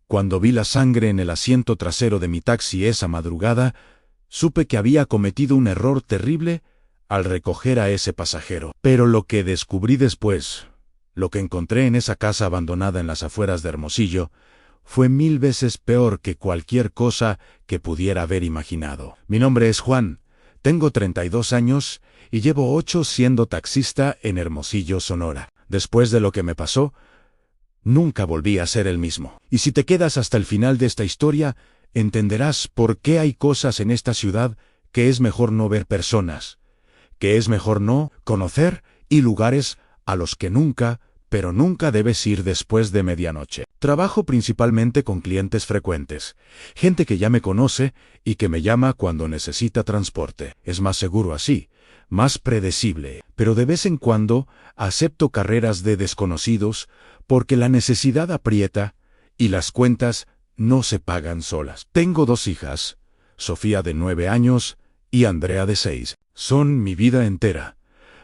Cuando vi la sangre en el asiento trasero de mi taxi esa madrugada, supe que había cometido un error terrible al recoger a ese pasajero. Pero lo que descubrí después, lo que encontré en esa casa abandonada en las afueras de Hermosillo, fue 1000 veces peor que cualquier cosa que pudiera haber imaginado. Mi nombre es Juan, tengo 32 años y llevo 8 siendo taxista en Hermosillo, Sonora. Después de lo que me pasó, nunca volví a ser el mismo. Y si te quedas hasta el final de esta historia, entenderás por qué hay cosas en esta ciudad que es mejor no ver personas, que es mejor no conocer y lugares a los que nunca, pero nunca debes ir después de medianoche. Trabajo principalmente con clientes frecuentes, gente que ya me conoce y que me llama cuando necesita transporte. Es más seguro así, más predecible, pero de vez en cuando acepto carreras de desconocidos porque la necesidad aprieta y las cuentas no se pagan solas. Tengo 2 hijas, Sofía de 9 años y Andrea de 6. Son mi vida entera,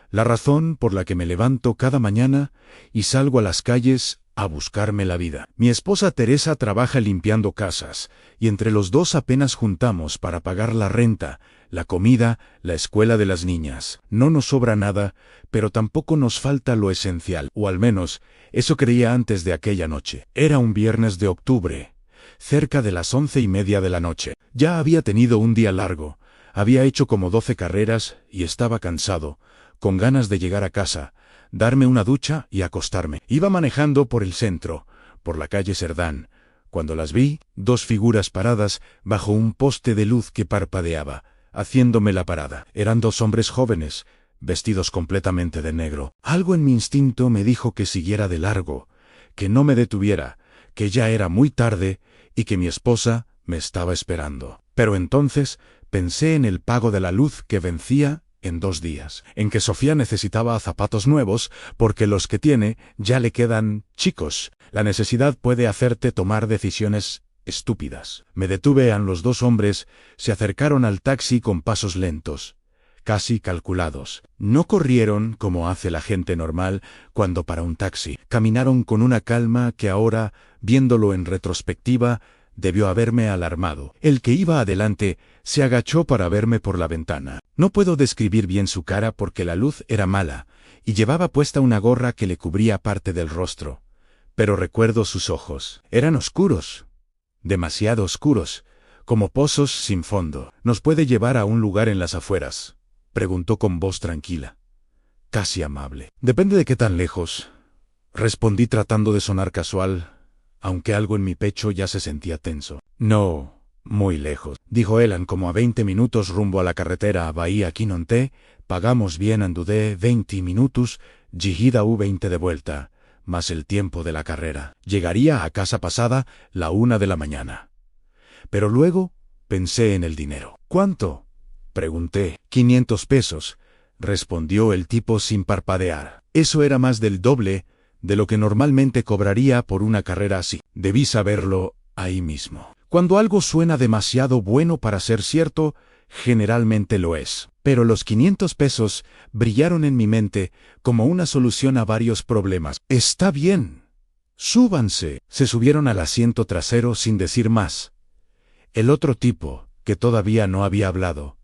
la razón por la que me levanto cada mañana y salgo a las calles a buscarme la vida. Mi esposa Teresa trabaja limpiando casas, y entre los dos apenas juntamos para pagar la renta, la comida, la escuela de las niñas. No nos sobra nada, pero tampoco nos falta lo esencial, o al menos, eso creía antes de aquella noche. Era un viernes de octubre, cerca de las 11:30 de la noche. Ya había tenido un día largo, había hecho como 12 carreras y estaba cansado, con ganas de llegar a casa, darme una ducha y acostarme. Iba manejando por el centro, por la calle Cerdán, cuando las vi, 2 figuras paradas bajo un poste de luz que parpadeaba, haciéndome la parada. Eran 2 hombres jóvenes, vestidos completamente de negro. Algo en mi instinto me dijo que siguiera de largo, que no me detuviera, que ya era muy tarde y que mi esposa me estaba esperando. Pero entonces pensé en el pago de la luz que vencía en 2 días, en que Sofía necesitaba zapatos nuevos porque los que tiene ya le quedan chicos. La necesidad puede hacerte tomar decisiones estúpidas. Me detuve a los 2 hombres, se acercaron al taxi con pasos lentos, casi calculados. No corrieron como hace la gente normal cuando para un taxi. Caminaron con una calma que ahora, viéndolo en retrospectiva, debió haberme alarmado. El que iba adelante se agachó para verme por la ventana. No puedo describir bien su cara porque la luz era mala, y llevaba puesta una gorra que le cubría parte del rostro. Pero recuerdo sus ojos. Eran oscuros, demasiado oscuros, como pozos sin fondo. ¿Nos puede llevar a un lugar en las afueras?, preguntó con voz tranquila, casi amable. Depende de qué tan lejos, respondí tratando de sonar casual, aunque algo en mi pecho ya se sentía tenso. No, muy lejos, dijo Elan, como a 20 minutos rumbo a la carretera a Bahía Quinonté. Pagamos bien andudé 20 minutos, llegida U20 de vuelta, más el tiempo de la carrera. Llegaría a casa pasada la 1 de la mañana. Pero luego pensé en el dinero. ¿Cuánto?, pregunté. 500 pesos, respondió el tipo sin parpadear. Eso era más del doble de lo que normalmente cobraría por una carrera así. Debí saberlo ahí mismo. Cuando algo suena demasiado bueno para ser cierto, generalmente lo es. Pero los 500 pesos brillaron en mi mente como una solución a varios problemas. Está bien, súbanse. Se subieron al asiento trasero sin decir más. El otro tipo, que todavía no había hablado,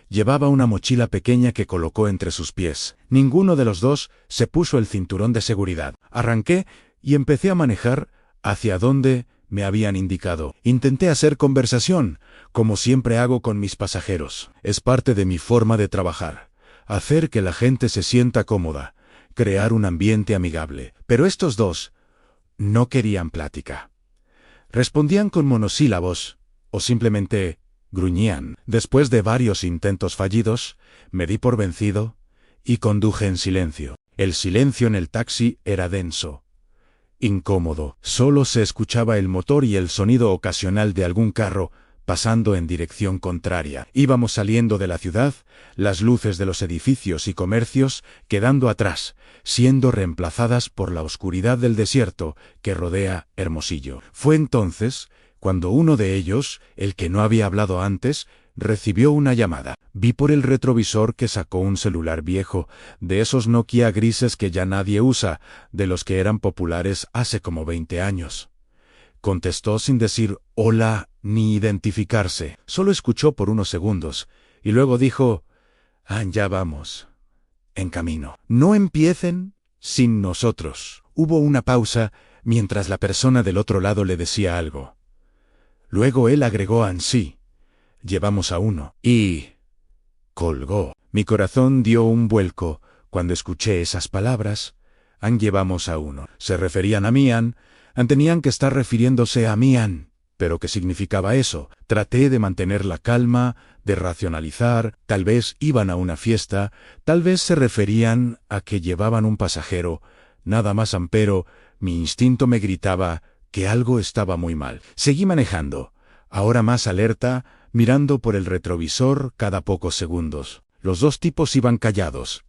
llevaba una mochila pequeña que colocó entre sus pies. Ninguno de los dos se puso el cinturón de seguridad. Arranqué y empecé a manejar hacia donde me habían indicado. Intenté hacer conversación, como siempre hago con mis pasajeros. Es parte de mi forma de trabajar, hacer que la gente se sienta cómoda, crear un ambiente amigable. Pero estos dos no querían plática. Respondían con monosílabos, o simplemente gruñían. Después de varios intentos fallidos, me di por vencido y conduje en silencio. El silencio en el taxi era denso, incómodo. Solo se escuchaba el motor y el sonido ocasional de algún carro pasando en dirección contraria. Íbamos saliendo de la ciudad, las luces de los edificios y comercios quedando atrás, siendo reemplazadas por la oscuridad del desierto que rodea Hermosillo. Fue entonces cuando uno de ellos, el que no había hablado antes, recibió una llamada. Vi por el retrovisor que sacó un celular viejo, de esos Nokia grises que ya nadie usa, de los que eran populares hace como 20 años. contestó sin decir hola ni identificarse. Solo escuchó por unos segundos, y luego dijo, ya vamos. En camino. No empiecen sin nosotros. Hubo una pausa mientras la persona del otro lado le decía algo. Luego él agregó ansí. Llevamos a uno. Y colgó. Mi corazón dio un vuelco cuando escuché esas palabras. Llevamos a uno. Se referían a Mian. Tenían que estar refiriéndose a Mian. ¿Pero qué significaba eso? Traté de mantener la calma, de racionalizar. Tal vez iban a una fiesta, tal vez se referían a que llevaban un pasajero. Nada más pero mi instinto me gritaba que algo estaba muy mal. Seguí manejando, ahora más alerta, mirando por el retrovisor cada pocos segundos. Los dos tipos iban callados,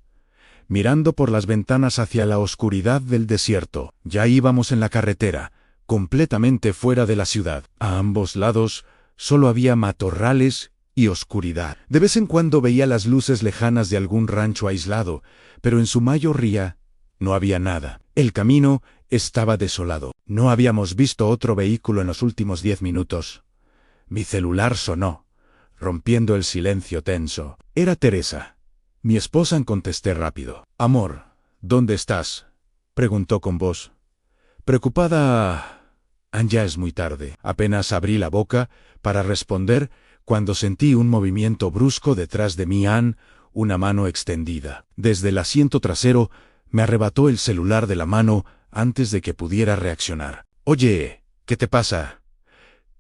mirando por las ventanas hacia la oscuridad del desierto. Ya íbamos en la carretera, completamente fuera de la ciudad. A ambos lados solo había matorrales y oscuridad. De vez en cuando veía las luces lejanas de algún rancho aislado, pero en su mayoría no había nada. El camino estaba desolado. No habíamos visto otro vehículo en los últimos 10 minutos. Mi celular sonó, rompiendo el silencio tenso. Era Teresa. Mi esposa. Contesté rápido. Amor, ¿dónde estás? Preguntó con voz preocupada. Ya es muy tarde. Apenas abrí la boca para responder cuando sentí un movimiento brusco detrás de mí, una mano extendida. Desde el asiento trasero me arrebató el celular de la mano antes de que pudiera reaccionar. Oye, ¿qué te pasa?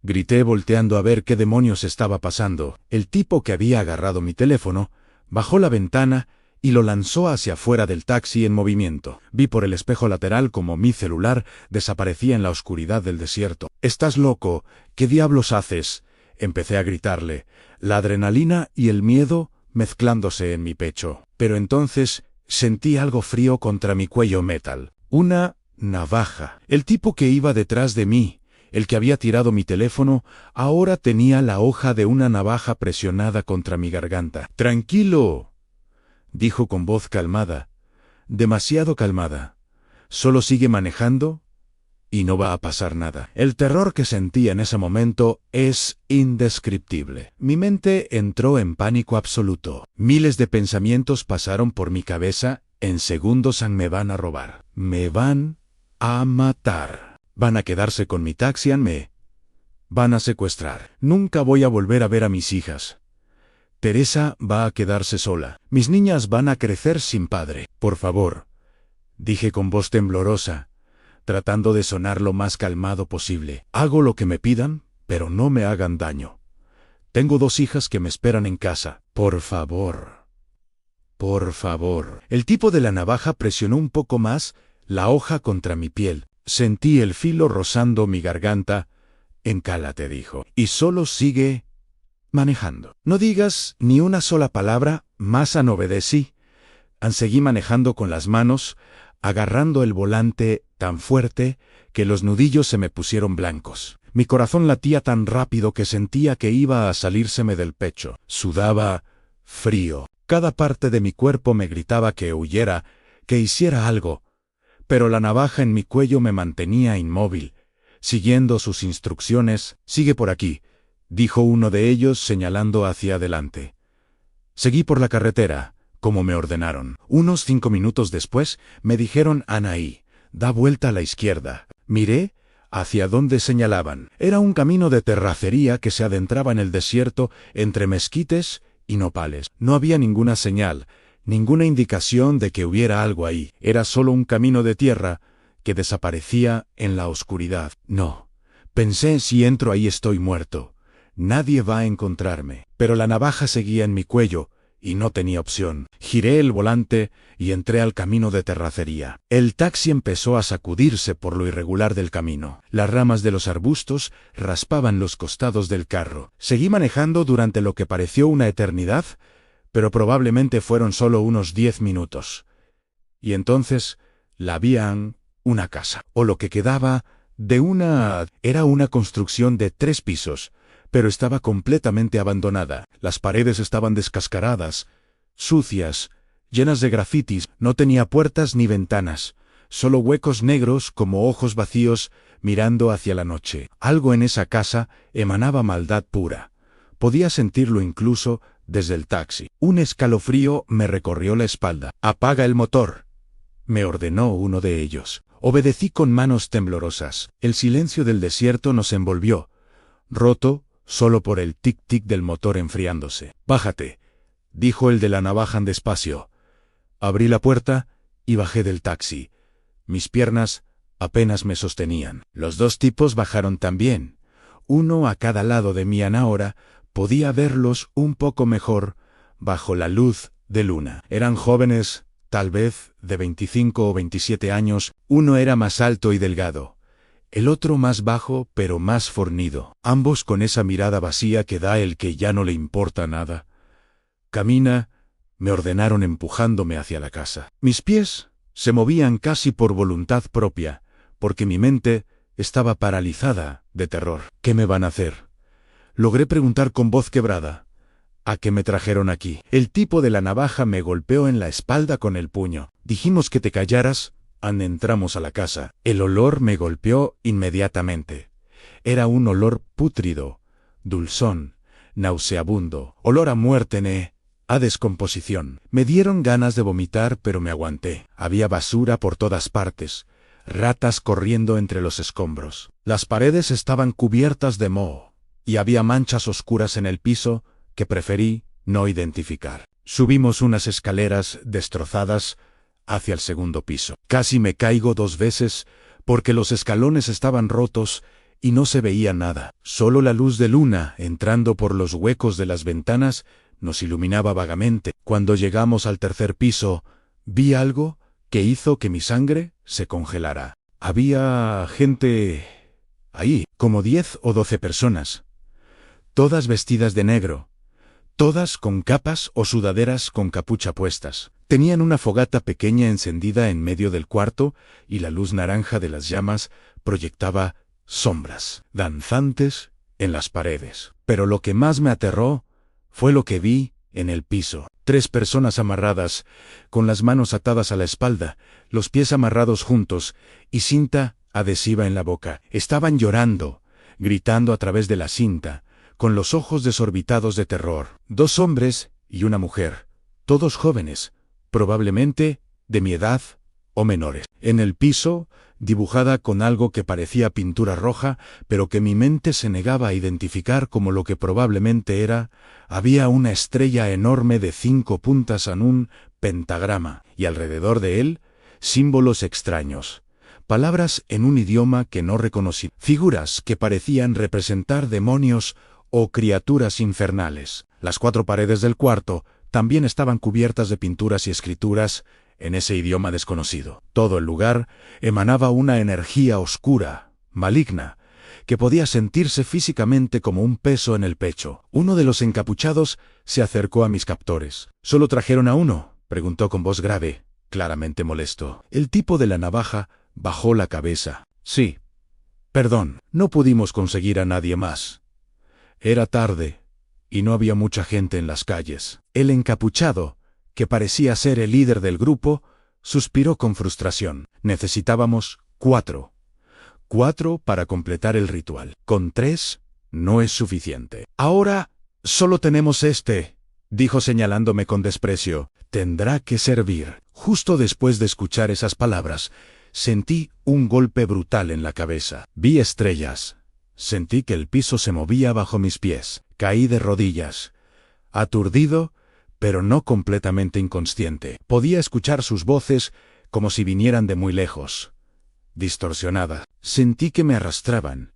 Grité volteando a ver qué demonios estaba pasando. El tipo que había agarrado mi teléfono bajó la ventana y lo lanzó hacia afuera del taxi en movimiento. Vi por el espejo lateral como mi celular desaparecía en la oscuridad del desierto. «¿Estás loco? ¿Qué diablos haces?», empecé a gritarle, la adrenalina y el miedo mezclándose en mi pecho. Pero entonces sentí algo frío contra mi cuello metal. Una navaja. El tipo que iba detrás de mí, el que había tirado mi teléfono, ahora tenía la hoja de una navaja presionada contra mi garganta. «Tranquilo», dijo con voz calmada, demasiado calmada. «Solo sigue manejando y no va a pasar nada». El terror que sentí en ese momento es indescriptible. Mi mente entró en pánico absoluto. Miles de pensamientos pasaron por mi cabeza. En segundos me van a robar. Me van a matar. Van a quedarse con mi taxi. Me van a secuestrar. Nunca voy a volver a ver a mis hijas. Teresa va a quedarse sola. Mis niñas van a crecer sin padre. Por favor, dije con voz temblorosa, tratando de sonar lo más calmado posible. Hago lo que me pidan, pero no me hagan daño. Tengo 2 hijas que me esperan en casa. Por favor. Por favor. El tipo de la navaja presionó un poco más la hoja contra mi piel. Sentí el filo rozando mi garganta. Encálate, dijo. Y solo sigue manejando. No digas ni una sola palabra más. Obedecí. Seguí manejando con las manos, agarrando el volante tan fuerte que los nudillos se me pusieron blancos. Mi corazón latía tan rápido que sentía que iba a salírseme del pecho. Sudaba frío. Cada parte de mi cuerpo me gritaba que huyera, que hiciera algo. Pero la navaja en mi cuello me mantenía inmóvil, siguiendo sus instrucciones. Sigue por aquí, dijo uno de ellos señalando hacia adelante. Seguí por la carretera, como me ordenaron. Unos 5 minutos después, me dijeron Anaí, da vuelta a la izquierda. Miré hacia donde señalaban. Era un camino de terracería que se adentraba en el desierto entre mezquites y nopales. No había ninguna señal, ninguna indicación de que hubiera algo ahí. Era solo un camino de tierra que desaparecía en la oscuridad. No, pensé, si entro ahí estoy muerto. Nadie va a encontrarme. Pero la navaja seguía en mi cuello y no tenía opción. Giré el volante y entré al camino de terracería. El taxi empezó a sacudirse por lo irregular del camino. Las ramas de los arbustos raspaban los costados del carro. Seguí manejando durante lo que pareció una eternidad, pero probablemente fueron solo unos 10 minutos. Y entonces la vi una casa, o lo que quedaba de una. Era una construcción de 3 pisos, pero estaba completamente abandonada. Las paredes estaban descascaradas, sucias, llenas de grafitis. No tenía puertas ni ventanas. solo huecos negros como ojos vacíos mirando hacia la noche. Algo en esa casa emanaba maldad pura. Podía sentirlo incluso desde el taxi. Un escalofrío me recorrió la espalda. «Apaga el motor», me ordenó uno de ellos. Obedecí con manos temblorosas. El silencio del desierto nos envolvió, roto solo por el tic-tic del motor enfriándose. «Bájate», dijo el de la navaja despacio. Abrí la puerta y bajé del taxi. Mis piernas apenas me sostenían. Los dos tipos bajaron también. Uno a cada lado de mí. Ahora podía verlos un poco mejor bajo la luz de luna. Eran jóvenes, tal vez de 25 o 27 años. Uno era más alto y delgado, el otro más bajo pero más fornido. Ambos con esa mirada vacía que da el que ya no le importa nada. «Camina», me ordenaron empujándome hacia la casa. Mis pies se movían casi por voluntad propia, porque mi mente estaba paralizada de terror. «¿Qué me van a hacer?», logré preguntar con voz quebrada. «¿A qué me trajeron aquí?». El tipo de la navaja me golpeó en la espalda con el puño. «Dijimos que te callaras». Entramos a la casa. El olor me golpeó inmediatamente. Era un olor pútrido, dulzón, nauseabundo, olor a muerte, a descomposición. Me dieron ganas de vomitar, pero me aguanté. Había basura por todas partes, ratas corriendo entre los escombros. Las paredes estaban cubiertas de moho, y había manchas oscuras en el piso que preferí no identificar. Subimos unas escaleras destrozadas hacia el segundo piso. Casi me caigo 2 veces porque los escalones estaban rotos y no se veía nada. Solo la luz de luna, entrando por los huecos de las ventanas, nos iluminaba vagamente. Cuando llegamos al tercer piso, vi algo que hizo que mi sangre se congelara. Había gente ahí, como 10 o 12 personas, todas vestidas de negro, todas con capas o sudaderas con capucha puestas. Tenían una fogata pequeña encendida en medio del cuarto y la luz naranja de las llamas proyectaba sombras danzantes en las paredes. Pero lo que más me aterró fue lo que vi en el piso. 3 personas amarradas, con las manos atadas a la espalda, los pies amarrados juntos y cinta adhesiva en la boca. Estaban llorando, gritando a través de la cinta, con los ojos desorbitados de terror. 2 hombres y una mujer, todos jóvenes, probablemente de mi edad o menores. En el piso, dibujada con algo que parecía pintura roja, pero que mi mente se negaba a identificar como lo que probablemente era, había una estrella enorme de 5 puntas en un pentagrama, y alrededor de él, símbolos extraños, palabras en un idioma que no reconocí, figuras que parecían representar demonios o criaturas infernales. Las 4 paredes del cuarto también estaban cubiertas de pinturas y escrituras en ese idioma desconocido. Todo el lugar emanaba una energía oscura, maligna, que podía sentirse físicamente como un peso en el pecho. Uno de los encapuchados se acercó a mis captores. «¿Solo trajeron a uno?», preguntó con voz grave, claramente molesto. El tipo de la navaja bajó la cabeza. «Sí. Perdón, no pudimos conseguir a nadie más. Era tarde y no había mucha gente en las calles». El encapuchado, que parecía ser el líder del grupo, suspiró con frustración. «Necesitábamos 4. 4 para completar el ritual. Con 3 no es suficiente». «Ahora solo tenemos este», dijo señalándome con desprecio. «Tendrá que servir». Justo después de escuchar esas palabras, sentí un golpe brutal en la cabeza. Vi estrellas. Sentí que el piso se movía bajo mis pies. Caí de rodillas, aturdido, pero no completamente inconsciente. Podía escuchar sus voces como si vinieran de muy lejos, distorsionadas. Sentí que me arrastraban,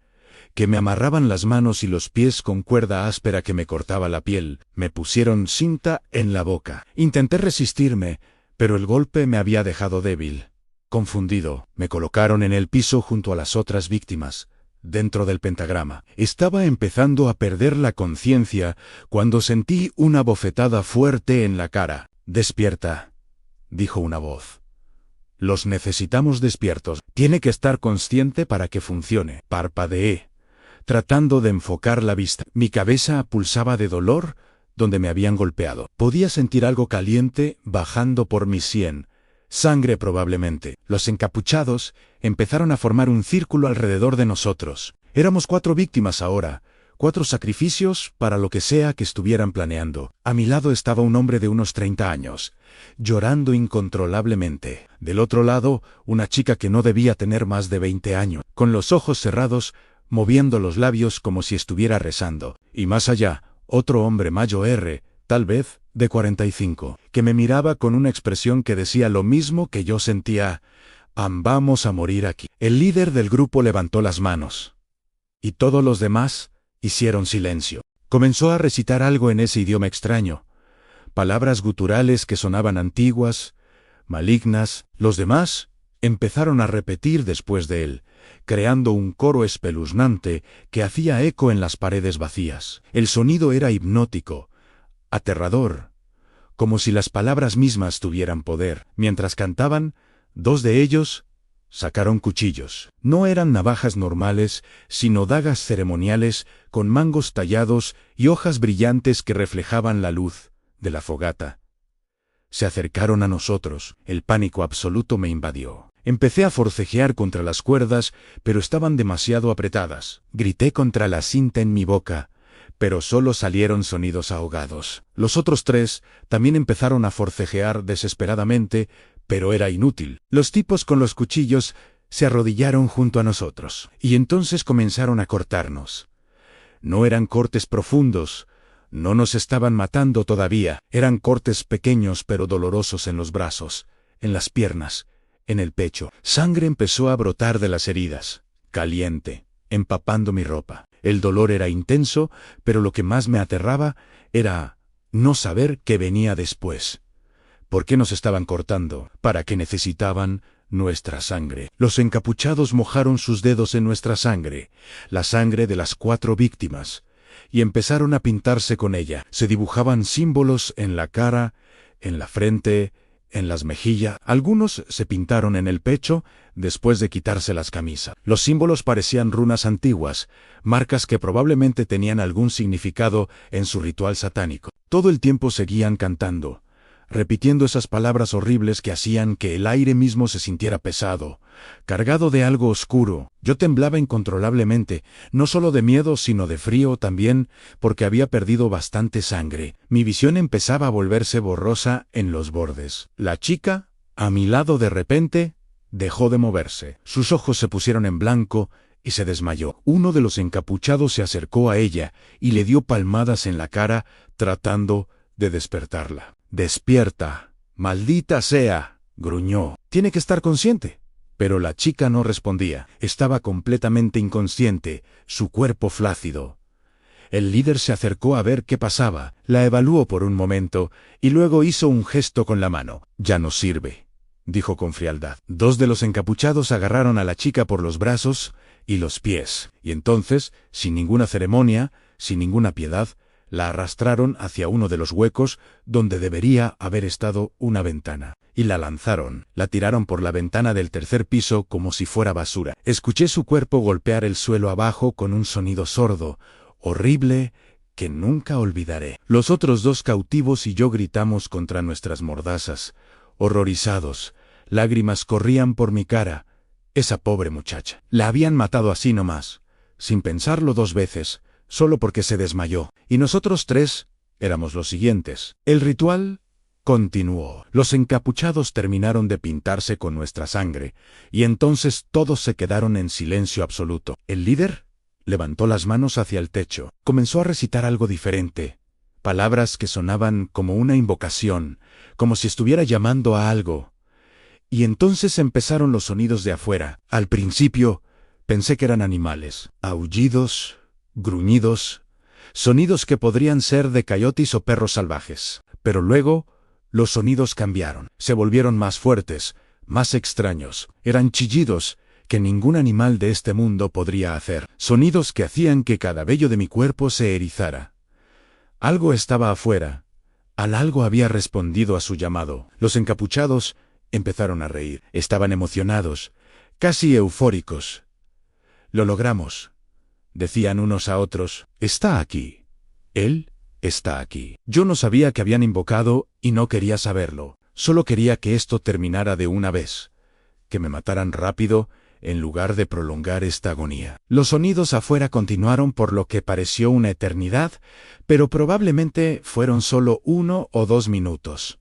que me amarraban las manos y los pies con cuerda áspera que me cortaba la piel. Me pusieron cinta en la boca. Intenté resistirme, pero el golpe me había dejado débil. Confundido, me colocaron en el piso junto a las otras víctimas, dentro del pentagrama. Estaba empezando a perder la conciencia cuando sentí una bofetada fuerte en la cara. «Despierta», dijo una voz. «Los necesitamos despiertos. Tiene que estar consciente para que funcione». Parpadeé, tratando de enfocar la vista. Mi cabeza pulsaba de dolor donde me habían golpeado. Podía sentir algo caliente bajando por mi sien, Sangre probablemente. Los encapuchados empezaron a formar un círculo alrededor de nosotros. Éramos 4 víctimas ahora, 4 sacrificios para lo que sea que estuvieran planeando. A mi lado estaba un hombre de unos 30 años, llorando incontrolablemente. Del otro lado, una chica que no debía tener más de 20 años, con los ojos cerrados, moviendo los labios como si estuviera rezando. Y más allá, otro hombre mayor, tal vez de 45, que me miraba con una expresión que decía lo mismo que yo sentía: vamos a morir aquí. El líder del grupo levantó las manos. Y todos los demás hicieron silencio. Comenzó a recitar algo en ese idioma extraño. Palabras guturales que sonaban antiguas, malignas. Los demás empezaron a repetir después de él, creando un coro espeluznante que hacía eco en las paredes vacías. El sonido era hipnótico, aterrador, como si las palabras mismas tuvieran poder. Mientras cantaban, 2 de ellos sacaron cuchillos. No eran navajas normales, sino dagas ceremoniales con mangos tallados y hojas brillantes que reflejaban la luz de la fogata. Se acercaron a nosotros. El pánico absoluto me invadió. Empecé a forcejear contra las cuerdas, pero estaban demasiado apretadas. Grité contra la cinta en mi boca, pero solo salieron sonidos ahogados. Los otros 3 también empezaron a forcejear desesperadamente, pero era inútil. Los tipos con los cuchillos se arrodillaron junto a nosotros, y entonces comenzaron a cortarnos. No eran cortes profundos, no nos estaban matando todavía, eran cortes pequeños pero dolorosos en los brazos, en las piernas, en el pecho. Sangre empezó a brotar de las heridas, caliente, empapando mi ropa. El dolor era intenso, pero lo que más me aterraba era no saber qué venía después. ¿Por qué nos estaban cortando? ¿Para qué necesitaban nuestra sangre? Los encapuchados mojaron sus dedos en nuestra sangre, la sangre de las 4 víctimas, y empezaron a pintarse con ella. Se dibujaban símbolos en la cara, en la frente, en las mejillas. Algunos se pintaron en el pecho después de quitarse las camisas. Los símbolos parecían runas antiguas, marcas que probablemente tenían algún significado en su ritual satánico. Todo el tiempo seguían cantando, repitiendo esas palabras horribles que hacían que el aire mismo se sintiera pesado, cargado de algo oscuro. Yo temblaba incontrolablemente, no solo de miedo sino de frío también, porque había perdido bastante sangre. Mi visión empezaba a volverse borrosa en los bordes. La chica, a mi lado de repente, dejó de moverse. Sus ojos se pusieron en blanco y se desmayó. Uno de los encapuchados se acercó a ella y le dio palmadas en la cara, tratando de despertarla. «Despierta, maldita sea», gruñó. «Tiene que estar consciente». Pero la chica no respondía. Estaba completamente inconsciente, su cuerpo flácido. El líder se acercó a ver qué pasaba, la evaluó por un momento y luego hizo un gesto con la mano. «Ya no sirve», dijo con frialdad. 2 de los encapuchados agarraron a la chica por los brazos y los pies, y entonces, sin ninguna ceremonia, sin ninguna piedad, la arrastraron hacia uno de los huecos donde debería haber estado una ventana, y la lanzaron. La tiraron por la ventana del 3er piso como si fuera basura. Escuché su cuerpo golpear el suelo abajo con un sonido sordo, horrible, que nunca olvidaré. Los otros 2 cautivos y yo gritamos contra nuestras mordazas, horrorizados. Lágrimas corrían por mi cara. Esa pobre muchacha. La habían matado así nomás, sin pensarlo 2 veces, solo porque se desmayó. Y nosotros 3 éramos los siguientes. El ritual continuó. Los encapuchados terminaron de pintarse con nuestra sangre, y entonces todos se quedaron en silencio absoluto. El líder levantó las manos hacia el techo. Comenzó a recitar algo diferente. Palabras que sonaban como una invocación, como si estuviera llamando a algo. Y entonces empezaron los sonidos de afuera. Al principio pensé que eran animales. Aullidos, gruñidos, sonidos que podrían ser de coyotes o perros salvajes. Pero luego los sonidos cambiaron. Se volvieron más fuertes, más extraños. Eran chillidos que ningún animal de este mundo podría hacer. Sonidos que hacían que cada vello de mi cuerpo se erizara. Algo estaba afuera. Al algo había respondido a su llamado. Los encapuchados empezaron a reír. Estaban emocionados, casi eufóricos. «Lo logramos», decían unos a otros. «Está aquí. Él está aquí». Yo no sabía que habían invocado y no quería saberlo. Solo quería que esto terminara de una vez, que me mataran rápido, en lugar de prolongar esta agonía. Los sonidos afuera continuaron por lo que pareció una eternidad, pero probablemente fueron solo 1 o 2 minutos.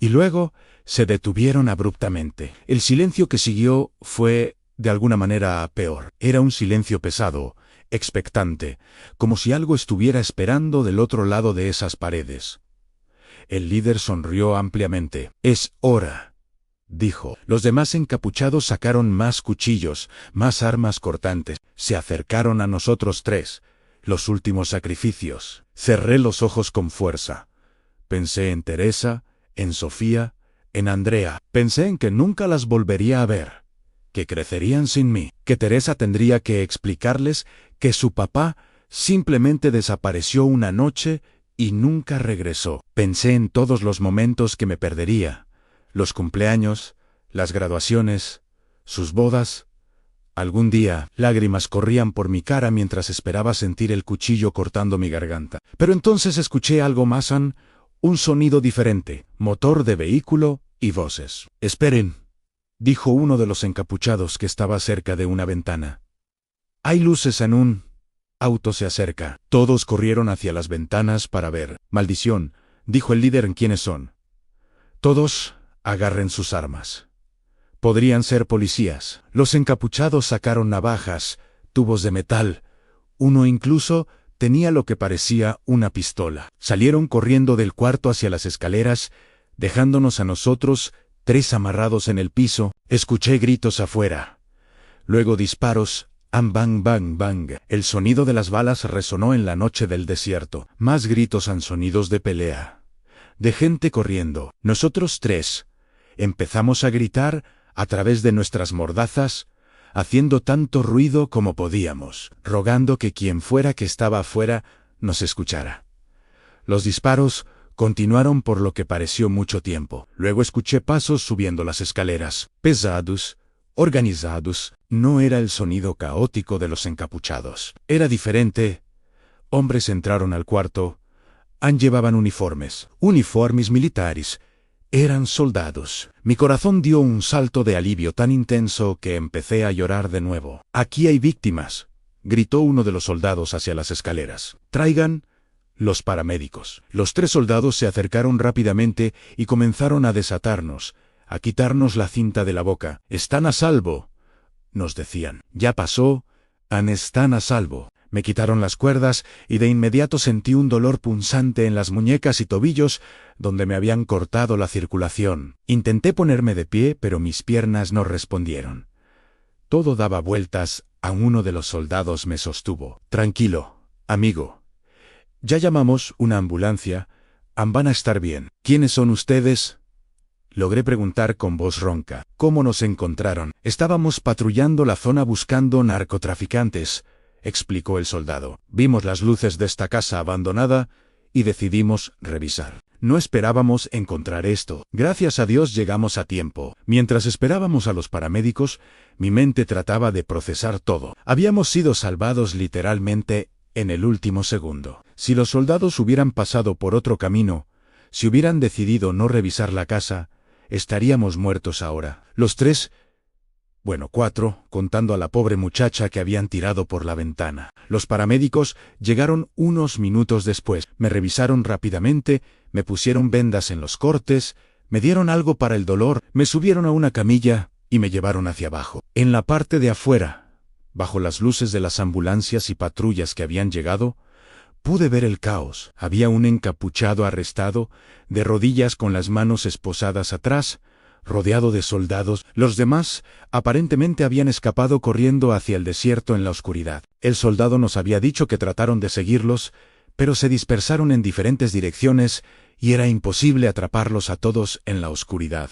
Y luego se detuvieron abruptamente. El silencio que siguió fue, de alguna manera, peor. Era un silencio pesado, expectante, como si algo estuviera esperando del otro lado de esas paredes. El líder sonrió ampliamente. «Es hora», dijo. Los demás encapuchados sacaron más cuchillos, más armas cortantes. Se acercaron a nosotros tres. Los últimos sacrificios. Cerré los ojos con fuerza. Pensé en Teresa, en Sofía, en Andrea. Pensé en que nunca las volvería a ver, que crecerían sin mí, que Teresa tendría que explicarles que su papá simplemente desapareció una noche y nunca regresó. Pensé en todos los momentos que me perdería, los cumpleaños, las graduaciones, sus bodas. Algún día, lágrimas corrían por mi cara mientras esperaba sentir el cuchillo cortando mi garganta. Pero entonces escuché algo más, un sonido diferente, motor de vehículo y voces. «Esperen», dijo uno de los encapuchados que estaba cerca de una ventana. «Hay luces en un auto se acerca». Todos corrieron hacia las ventanas para ver. «Maldición», dijo el líder. «¿Quiénes son?» «Todos agarren sus armas. Podrían ser policías». Los encapuchados sacaron navajas, tubos de metal. Uno incluso tenía lo que parecía una pistola. Salieron corriendo del cuarto hacia las escaleras, dejándonos a nosotros tres amarrados en el piso. Escuché gritos afuera. Luego disparos. Bang, bang, bang. El sonido de las balas resonó en la noche del desierto. Más gritos, sonidos de pelea, de gente corriendo. Nosotros tres empezamos a gritar a través de nuestras mordazas, haciendo tanto ruido como podíamos, rogando que quien fuera que estaba afuera nos escuchara. Los disparos continuaron por lo que pareció mucho tiempo. Luego escuché pasos subiendo las escaleras, pesados, organizados. No era el sonido caótico de los encapuchados. Era diferente. Hombres entraron al cuarto. Llevaban uniformes militares. Eran soldados. Mi corazón dio un salto de alivio tan intenso que empecé a llorar de nuevo. «Aquí hay víctimas», gritó uno de los soldados hacia las escaleras. «Traigan los paramédicos». Los tres soldados se acercaron rápidamente y comenzaron a desatarnos, a quitarnos la cinta de la boca. «Están a salvo», nos decían. «Ya pasó, están a salvo». Me quitaron las cuerdas y de inmediato sentí un dolor punzante en las muñecas y tobillos donde me habían cortado la circulación. Intenté ponerme de pie, pero mis piernas no respondieron. Todo daba vueltas. Uno de los soldados me sostuvo. «Tranquilo, amigo. Ya llamamos una ambulancia. Van a estar bien». «¿Quiénes son ustedes?», logré preguntar con voz ronca. «¿Cómo nos encontraron?» «Estábamos patrullando la zona buscando narcotraficantes», explicó el soldado. «Vimos las luces de esta casa abandonada y decidimos revisar. No esperábamos encontrar esto. Gracias a Dios llegamos a tiempo». Mientras esperábamos a los paramédicos, mi mente trataba de procesar todo. Habíamos sido salvados literalmente en el último segundo. Si los soldados hubieran pasado por otro camino, si hubieran decidido no revisar la casa, estaríamos muertos ahora. Los tres, bueno, 4, contando a la pobre muchacha que habían tirado por la ventana. Los paramédicos llegaron unos minutos después. Me revisaron rápidamente, me pusieron vendas en los cortes, me dieron algo para el dolor, me subieron a una camilla y me llevaron hacia abajo. En la parte de afuera, bajo las luces de las ambulancias y patrullas que habían llegado, pude ver el caos. Había un encapuchado arrestado, de rodillas con las manos esposadas atrás, rodeado de soldados. Los demás aparentemente habían escapado corriendo hacia el desierto en la oscuridad. El soldado nos había dicho que trataron de seguirlos, pero se dispersaron en diferentes direcciones y era imposible atraparlos a todos en la oscuridad.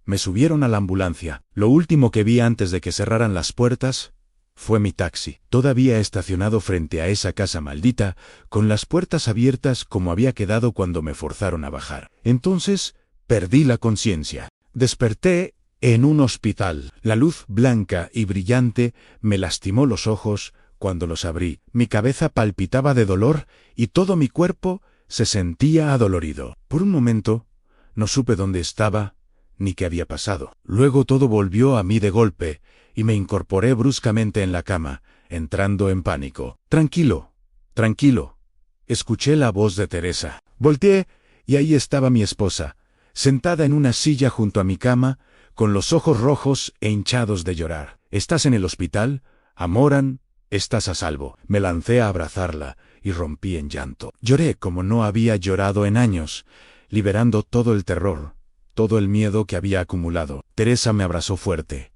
Me subieron a la ambulancia. Lo último que vi antes de que cerraran las puertas fue mi taxi, todavía estacionado frente a esa casa maldita, con las puertas abiertas como había quedado cuando me forzaron a bajar. Entonces perdí la conciencia. Desperté en un hospital. La luz blanca y brillante me lastimó los ojos cuando los abrí. Mi cabeza palpitaba de dolor y todo mi cuerpo se sentía adolorido. Por un momento, No supe dónde estaba, ni qué había pasado. Luego todo volvió a mí de golpe, y me incorporé bruscamente en la cama, entrando en pánico. «Tranquilo, tranquilo», escuché la voz de Teresa. Volteé, y ahí estaba mi esposa, sentada en una silla junto a mi cama, con los ojos rojos e hinchados de llorar. «¿Estás en el hospital? Amoran, estás a salvo». Me lancé a abrazarla, y rompí en llanto. Lloré como no había llorado en años, liberando todo el terror, todo el miedo que había acumulado. Teresa me abrazó fuerte,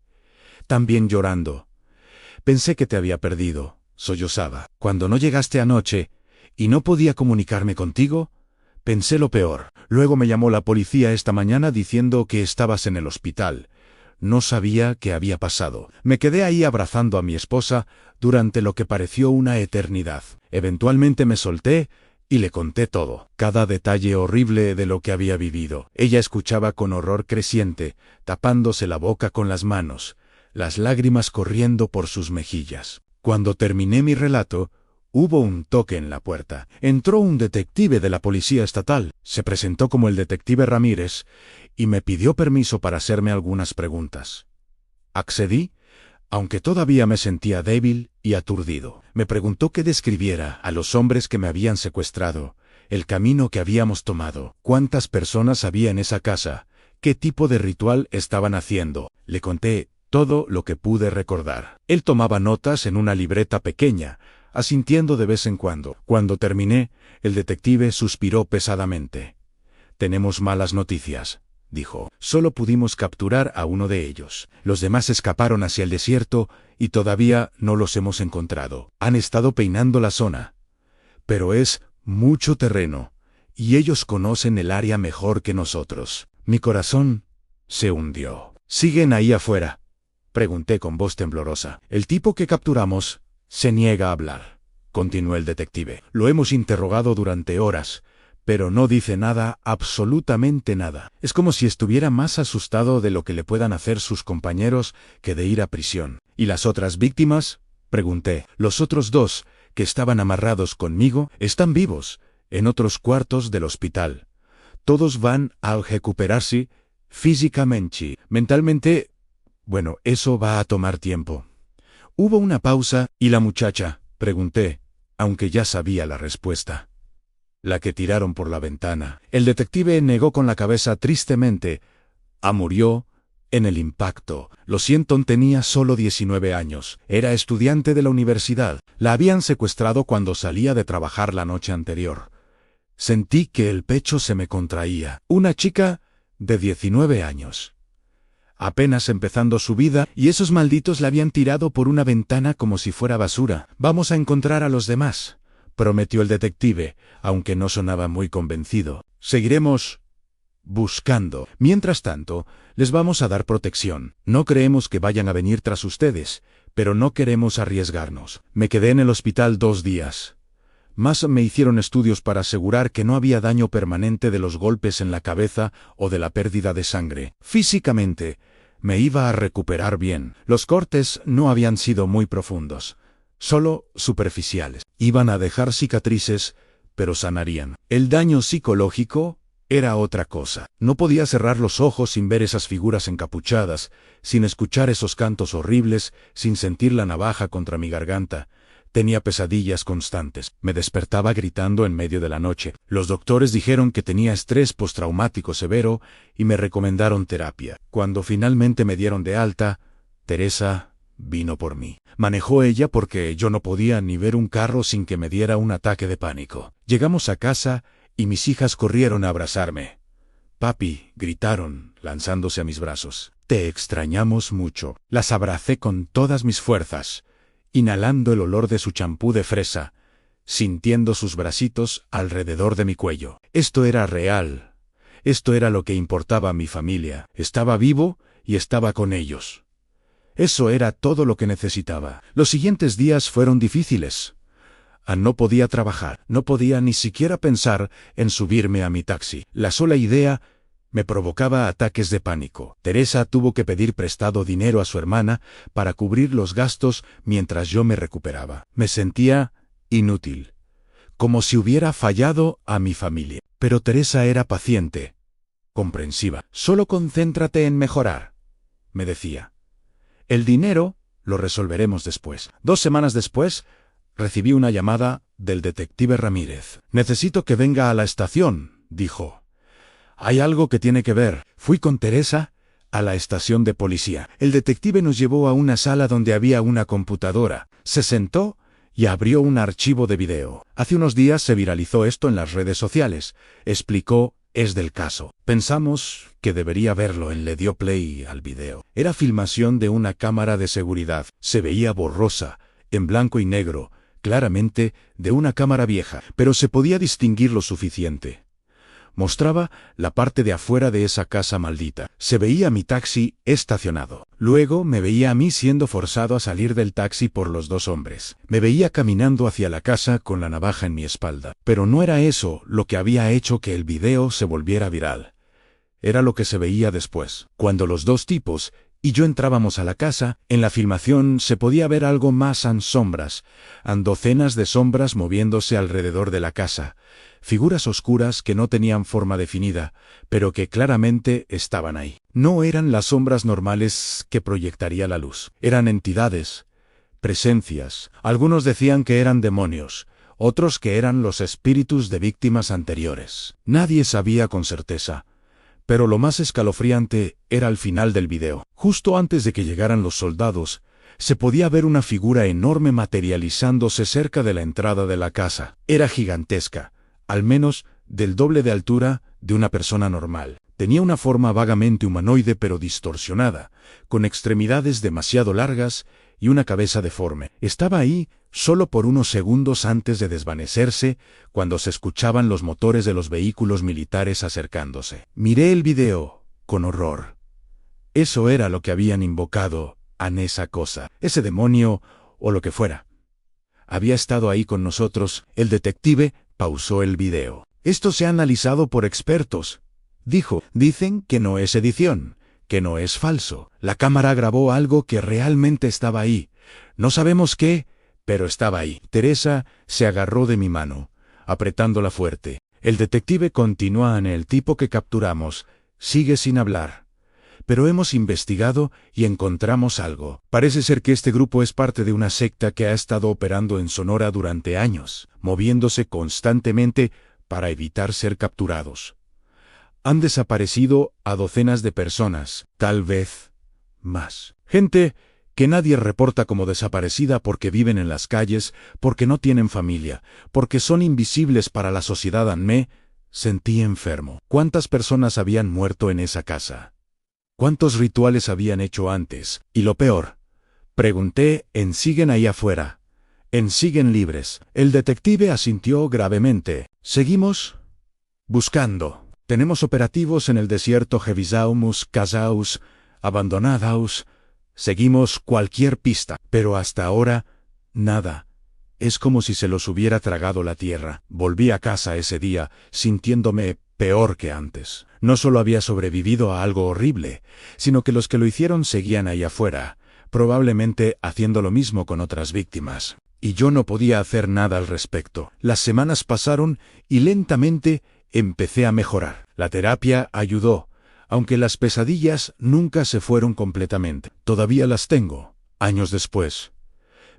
también llorando. «Pensé que te había perdido», sollozaba. «Cuando no llegaste anoche, y no podía comunicarme contigo, pensé lo peor. Luego me llamó la policía esta mañana diciendo que estabas en el hospital. No sabía qué había pasado». Me quedé ahí abrazando a mi esposa durante lo que pareció una eternidad. Eventualmente me solté y le conté todo, cada detalle horrible de lo que había vivido. Ella escuchaba con horror creciente, tapándose la boca con las manos, las lágrimas corriendo por sus mejillas. Cuando terminé mi relato, hubo un toque en la puerta. Entró un detective de la policía estatal. Se presentó como el detective Ramírez y me pidió permiso para hacerme algunas preguntas. Accedí, aunque todavía me sentía débil y aturdido. Me preguntó que describiera a los hombres que me habían secuestrado, el camino que habíamos tomado, cuántas personas había en esa casa, qué tipo de ritual estaban haciendo. Le conté todo lo que pude recordar. Él tomaba notas en una libreta pequeña, asintiendo de vez en cuando. Cuando terminé, el detective suspiró pesadamente. «Tenemos malas noticias», dijo. «Solo pudimos capturar a uno de ellos. Los demás escaparon hacia el desierto y todavía no los hemos encontrado. Han estado peinando la zona. Pero es mucho terreno, y ellos conocen el área mejor que nosotros». Mi corazón se hundió. «¿Siguen ahí afuera?», pregunté con voz temblorosa. «El tipo que capturamos se niega a hablar», continuó el detective. «Lo hemos interrogado durante horas, pero no dice nada, absolutamente nada. Es como si estuviera más asustado de lo que le puedan hacer sus compañeros que de ir a prisión». «¿Y las otras víctimas?», pregunté. «Los otros dos, que estaban amarrados conmigo, están vivos, en otros cuartos del hospital. Todos van a recuperarse físicamente. Mentalmente, bueno, eso va a tomar tiempo». Hubo una pausa. «¿Y la muchacha?», pregunté, aunque ya sabía la respuesta. «La que tiraron por la ventana». El detective negó con la cabeza tristemente. «Murió en el impacto. Lo siento, tenía solo 19 años. Era estudiante de la universidad. La habían secuestrado cuando salía de trabajar la noche anterior». Sentí que el pecho se me contraía. Una chica de 19 años. Apenas empezando su vida, y esos malditos la habían tirado por una ventana como si fuera basura. «Vamos a encontrar a los demás», prometió el detective, aunque no sonaba muy convencido. «Seguiremos buscando. Mientras tanto, les vamos a dar protección. No creemos que vayan a venir tras ustedes, pero no queremos arriesgarnos». Me quedé en el hospital 2 días. Más me hicieron estudios para asegurar que no había daño permanente de los golpes en la cabeza o de la pérdida de sangre. Físicamente, me iba a recuperar bien. Los cortes no habían sido muy profundos, solo superficiales. Iban a dejar cicatrices, pero sanarían. El daño psicológico era otra cosa. No podía cerrar los ojos sin ver esas figuras encapuchadas, sin escuchar esos cantos horribles, sin sentir la navaja contra mi garganta. Tenía pesadillas constantes. Me despertaba gritando en medio de la noche. Los doctores dijeron que tenía estrés postraumático severo y me recomendaron terapia. Cuando finalmente me dieron de alta, Teresa vino por mí. Manejó ella porque yo no podía ni ver un carro sin que me diera un ataque de pánico. Llegamos a casa y mis hijas corrieron a abrazarme. «Papi», gritaron, lanzándose a mis brazos. «Te extrañamos mucho». Las abracé con todas mis fuerzas, inhalando el olor de su champú de fresa, sintiendo sus bracitos alrededor de mi cuello. Esto era real. Esto era lo que importaba a mi familia. Estaba vivo y estaba con ellos. Eso era todo lo que necesitaba. Los siguientes días fueron difíciles. No podía trabajar, no podía ni siquiera pensar en subirme a mi taxi. La sola idea me provocaba ataques de pánico. Teresa tuvo que pedir prestado dinero a su hermana para cubrir los gastos mientras yo me recuperaba. Me sentía inútil, como si hubiera fallado a mi familia. Pero Teresa era paciente. comprensiva. Solo concéntrate en mejorar, me decía. El dinero lo resolveremos después. 2 semanas después, recibí una llamada del detective Ramírez. Necesito que venga a la estación, dijo. Hay algo que tiene que ver. Fui con Teresa a la estación de policía. El detective nos llevó a una sala donde había una computadora. Se sentó y abrió un archivo de video. Hace unos días se viralizó esto en las redes sociales. Explicó, es del caso. Pensamos que debería verlo. Él le dio play al video. Era filmación de una cámara de seguridad. Se veía borrosa, en blanco y negro, claramente de una cámara vieja, pero se podía distinguir lo suficiente. Mostraba la parte de afuera de esa casa maldita. Se veía mi taxi estacionado. Luego me veía a mí siendo forzado a salir del taxi por los 2 hombres. Me veía caminando hacia la casa con la navaja en mi espalda. Pero no era eso lo que había hecho que el video se volviera viral. Era lo que se veía después. Cuando los 2 tipos y yo entrábamos a la casa, en la filmación se podía ver algo más en sombras, docenas de sombras moviéndose alrededor de la casa, figuras oscuras que no tenían forma definida, pero que claramente estaban ahí. No eran las sombras normales que proyectaría la luz. Eran entidades, presencias. Algunos decían que eran demonios, otros que eran los espíritus de víctimas anteriores. Nadie sabía con certeza. Pero lo más escalofriante era al final del video. Justo antes de que llegaran los soldados, se podía ver una figura enorme materializándose cerca de la entrada de la casa. Era gigantesca, al menos del doble de altura de una persona normal. Tenía una forma vagamente humanoide pero distorsionada, con extremidades demasiado largas y una cabeza deforme. Estaba ahí solo por unos segundos antes de desvanecerse, cuando se escuchaban los motores de los vehículos militares acercándose. Miré el video con horror. Eso era lo que habían invocado a esa cosa, ese demonio o lo que fuera. Había estado ahí con nosotros. El detective pausó el video. Esto se ha analizado por expertos, dijo. Dicen que no es edición, que no es falso. La cámara grabó algo que realmente estaba ahí. No sabemos qué, pero estaba ahí. Teresa se agarró de mi mano, apretándola fuerte. El detective continúa. El tipo que capturamos sigue sin hablar. Pero hemos investigado y encontramos algo. Parece ser que este grupo es parte de una secta que ha estado operando en Sonora durante años, moviéndose constantemente para evitar ser capturados. Han desaparecido a docenas de personas, tal vez más. Gente que nadie reporta como desaparecida porque viven en las calles, porque no tienen familia, porque son invisibles para la sociedad. Me sentí enfermo. ¿Cuántas personas habían muerto en esa casa? ¿Cuántos rituales habían hecho antes? Y lo peor, pregunté, ¿siguen ahí afuera? ¿Siguen libres? El detective asintió gravemente. Seguimos buscando. Tenemos operativos en el desierto Jevisaumus, Casaus, Abandonados. Seguimos cualquier pista, pero hasta ahora, nada. Es como si se los hubiera tragado la tierra. Volví a casa ese día, sintiéndome peor que antes. No solo había sobrevivido a algo horrible, sino que los que lo hicieron seguían ahí afuera, probablemente haciendo lo mismo con otras víctimas. Y yo no podía hacer nada al respecto. Las semanas pasaron y lentamente empecé a mejorar. La terapia ayudó, aunque las pesadillas nunca se fueron completamente. Todavía las tengo, años después.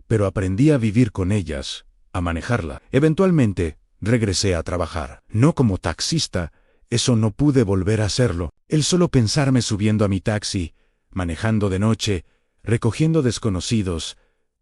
Pero aprendí a vivir con ellas, a manejarla. Eventualmente, regresé a trabajar. No como taxista, eso no pude volver a hacerlo. El solo pensarme subiendo a mi taxi, manejando de noche, recogiendo desconocidos,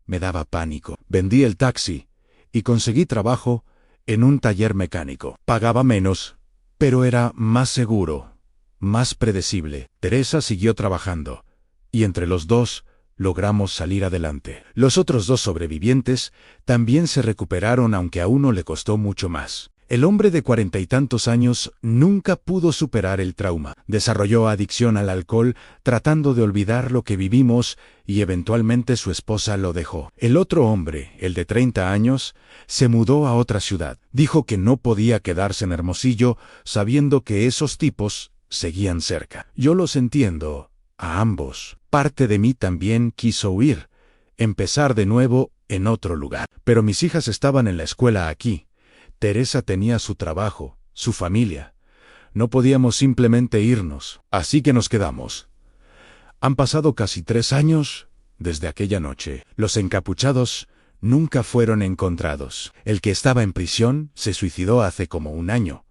me daba pánico. Vendí el taxi y conseguí trabajo en un taller mecánico. Pagaba menos, pero era más seguro, más predecible. Teresa siguió trabajando, y entre los 2 logramos salir adelante. Los otros 2 sobrevivientes también se recuperaron, aunque a uno le costó mucho más. El hombre de 40 y tantos años nunca pudo superar el trauma. Desarrolló adicción al alcohol, tratando de olvidar lo que vivimos, y eventualmente su esposa lo dejó. El otro hombre, el de 30 años, se mudó a otra ciudad. Dijo que no podía quedarse en Hermosillo, sabiendo que esos tipos seguían cerca. Yo los entiendo, a ambos. Parte de mí también quiso huir, empezar de nuevo en otro lugar. Pero mis hijas estaban en la escuela aquí. Teresa tenía su trabajo, su familia. No podíamos simplemente irnos, así que nos quedamos. Han pasado casi 3 años desde aquella noche. Los encapuchados nunca fueron encontrados. El que estaba en prisión se suicidó hace como 1 año.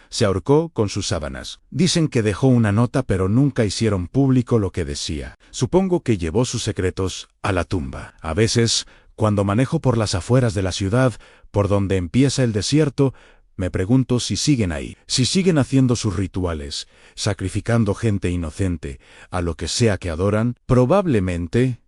Se ahorcó con sus sábanas. Dicen que dejó una nota, pero nunca hicieron público lo que decía. Supongo que llevó sus secretos a la tumba. A veces, cuando manejo por las afueras de la ciudad, por donde empieza el desierto, me pregunto si siguen ahí, si siguen haciendo sus rituales, sacrificando gente inocente a lo que sea que adoran. Probablemente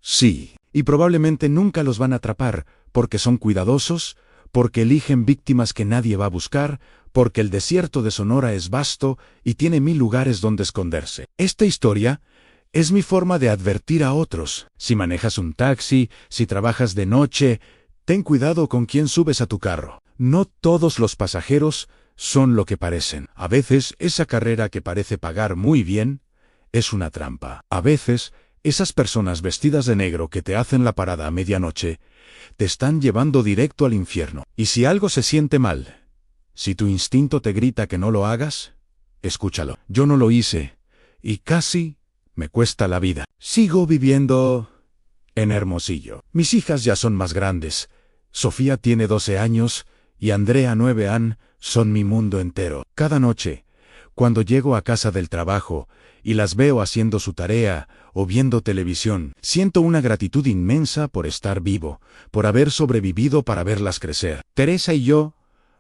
sí, y probablemente nunca los van a atrapar, porque son cuidadosos, porque eligen víctimas que nadie va a buscar, porque el desierto de Sonora es vasto y tiene 1000 lugares donde esconderse. Esta historia es mi forma de advertir a otros. Si manejas un taxi, si trabajas de noche, ten cuidado con quién subes a tu carro. No todos los pasajeros son lo que parecen. A veces esa carrera que parece pagar muy bien es una trampa. A veces esas personas vestidas de negro que te hacen la parada a medianoche te están llevando directo al infierno. Y si algo se siente mal, si tu instinto te grita que no lo hagas, escúchalo. Yo no lo hice y casi me cuesta la vida. Sigo viviendo en Hermosillo. Mis hijas ya son más grandes. Sofía tiene 12 años y Andrea 9 son mi mundo entero. Cada noche, cuando llego a casa del trabajo y las veo haciendo su tarea o viendo televisión, siento una gratitud inmensa por estar vivo, por haber sobrevivido para verlas crecer. Teresa y yo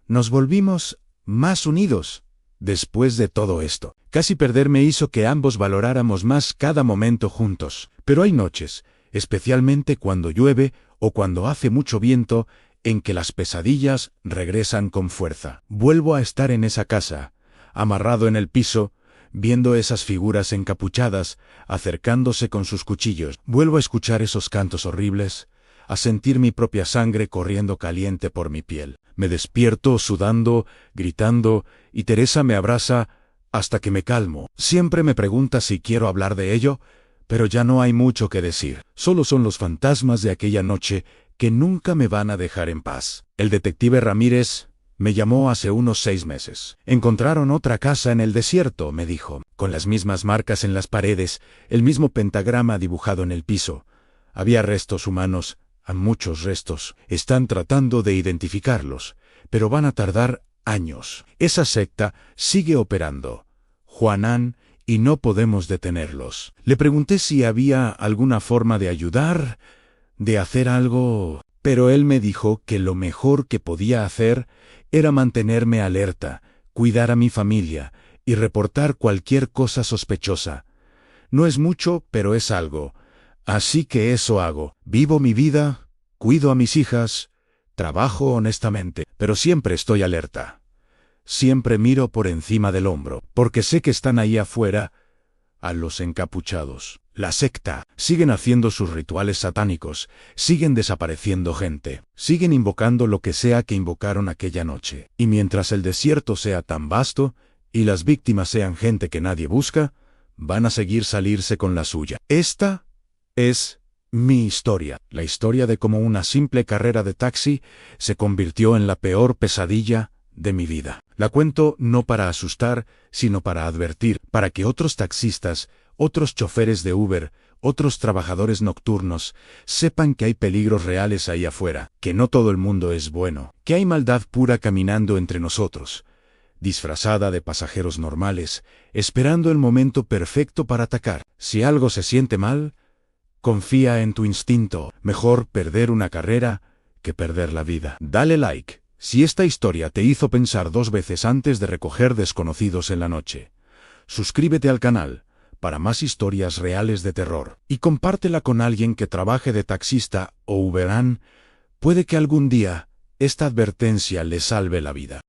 nos volvimos más unidos después de todo esto. Casi perderme hizo que ambos valoráramos más cada momento juntos. Pero hay noches, especialmente cuando llueve o cuando hace mucho viento, en que las pesadillas regresan con fuerza. Vuelvo a estar en esa casa, amarrado en el piso, viendo esas figuras encapuchadas, acercándose con sus cuchillos. Vuelvo a escuchar esos cantos horribles, a sentir mi propia sangre corriendo caliente por mi piel. Me despierto sudando, gritando, y Teresa me abraza hasta que me calmo. Siempre me pregunta si quiero hablar de ello, pero ya no hay mucho que decir. Solo son los fantasmas de aquella noche que nunca me van a dejar en paz. El detective Ramírez me llamó hace unos 6 meses. Encontraron otra casa en el desierto, me dijo, con las mismas marcas en las paredes, el mismo pentagrama dibujado en el piso. Había restos humanos, muchos restos. Están tratando de identificarlos, pero van a tardar años. Esa secta sigue operando, Juanán, y no podemos detenerlos. Le pregunté si había alguna forma de ayudar, de hacer algo, pero él me dijo que lo mejor que podía hacer era mantenerme alerta, cuidar a mi familia y reportar cualquier cosa sospechosa. No es mucho, pero es algo. Así que eso hago. Vivo mi vida, cuido a mis hijas, trabajo honestamente, pero siempre estoy alerta. Siempre miro por encima del hombro, porque sé que están ahí afuera, a los encapuchados. La secta, siguen haciendo sus rituales satánicos, siguen desapareciendo gente, siguen invocando lo que sea que invocaron aquella noche. Y mientras el desierto sea tan vasto, y las víctimas sean gente que nadie busca, van a seguir salirse con la suya. Esta es mi historia, la historia de cómo una simple carrera de taxi se convirtió en la peor pesadilla de mi vida. La cuento no para asustar, sino para advertir, para que otros taxistas, otros choferes de Uber, otros trabajadores nocturnos, sepan que hay peligros reales ahí afuera, que no todo el mundo es bueno, que hay maldad pura caminando entre nosotros, disfrazada de pasajeros normales, esperando el momento perfecto para atacar. Si algo se siente mal, confía en tu instinto. Mejor perder una carrera que perder la vida. Dale like si esta historia te hizo pensar 2 veces antes de recoger desconocidos en la noche. Suscríbete al canal para más historias reales de terror. Y compártela con alguien que trabaje de taxista o Uberán. Puede que algún día esta advertencia le salve la vida.